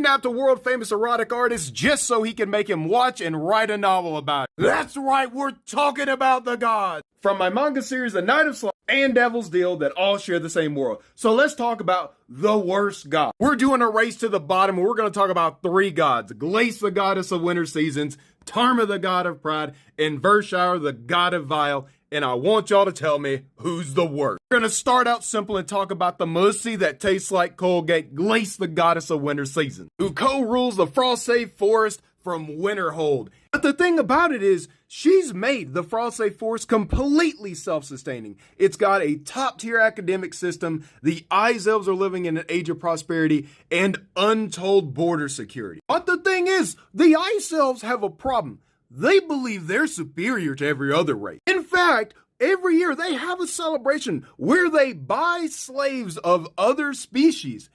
kidnapped a world-famous erotic artist just so he can make him watch and write a novel about it. That's right, we're talking about the gods. From my manga series, The Night of Slaughter and Devil's Deal, that all share the same world. So let's talk about the worst god. We're doing a race to the bottom, and we're going to talk about 3 gods. Glace, the goddess of winter seasons, Tarma, the god of pride, and Vershire, the god of vile. And I want y'all to tell me who's the worst. We're going to start out simple and talk about the mussy that tastes like Colgate, Glace, the goddess of winter season, who co-rules the Frost-Safe Forest from Winterhold. But the thing about it is, she's made the Frost-Safe Forest completely self-sustaining. It's got a top-tier academic system, the Ice Elves are living in an age of prosperity, and untold border security. But the thing is, the Ice Elves have a problem. They believe they're superior to every other race. In fact, every year they have a celebration where they buy slaves of other species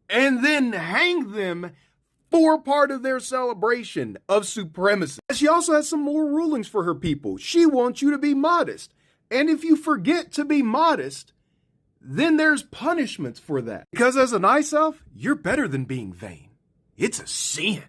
and then hang them for part of their celebration of supremacy. She also has some more rulings for her people. She wants you to be modest. And if you forget to be modest, then there's punishments for that. Because as an Ice Elf, you're better than being vain. It's a sin.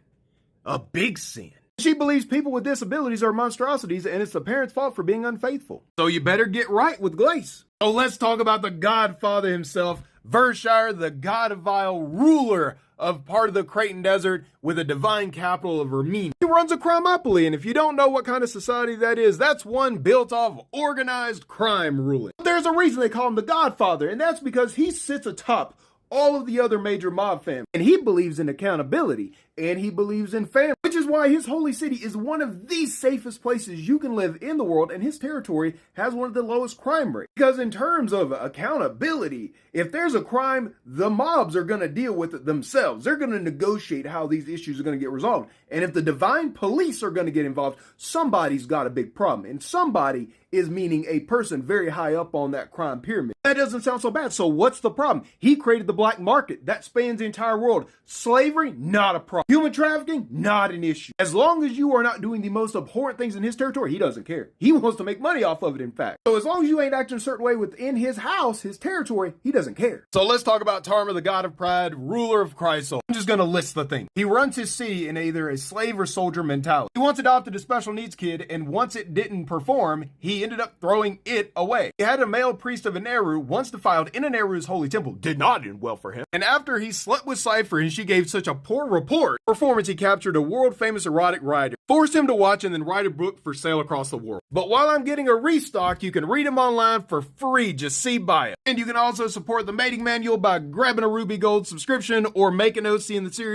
A big sin. She believes people with disabilities are monstrosities and it's the parents' fault for being unfaithful. So you better get right with Glace. So let's talk about the Godfather himself, Vershire, the god of vile, ruler of part of the Creighton Desert with a divine capital of Vermine. He runs a crimopoly, and if you don't know what kind of society that is, that's one built off organized crime ruling. But there's a reason they call him the Godfather, and that's because he sits atop all of the other major mob families. And he believes in accountability, and he believes in family, which is why his holy city is one of the safest places you can live in the world, and his territory has one of the lowest crime rates. Because in terms of accountability, if there's a crime, the mobs are going to deal with it themselves. They're going to negotiate how these issues are going to get resolved. And if the divine police are going to get involved, somebody's got a big problem. And somebody is meaning a person very high up on that crime pyramid. That doesn't sound so bad. So what's the problem? He created the black market. That spans the entire world. Slavery, not a problem. Human trafficking, not an issue. As long as you are not doing the most abhorrent things in his territory, he doesn't care. He wants to make money off of it, in fact. So as long as you ain't acting a certain way within his house, his territory, he doesn't care. So let's talk about Tarma, the god of pride, ruler of Chrysol. I'm just going to list the things. He runs his city in either a slave or soldier mentality. He once adopted a special needs kid, and once it didn't perform, he ended up throwing it away. He had a male priest of Aneru, once defiled in Aneru's holy temple, did not end well for him. And after he slept with Cypher and she gave such a poor performance, he captured a world-famous erotic writer, forced him to watch and then write a book for sale across the world. But while I'm getting a restock, you can read them online for free, just see by it. And you can also support the mating manual by grabbing a Ruby Gold subscription or make an OC in the series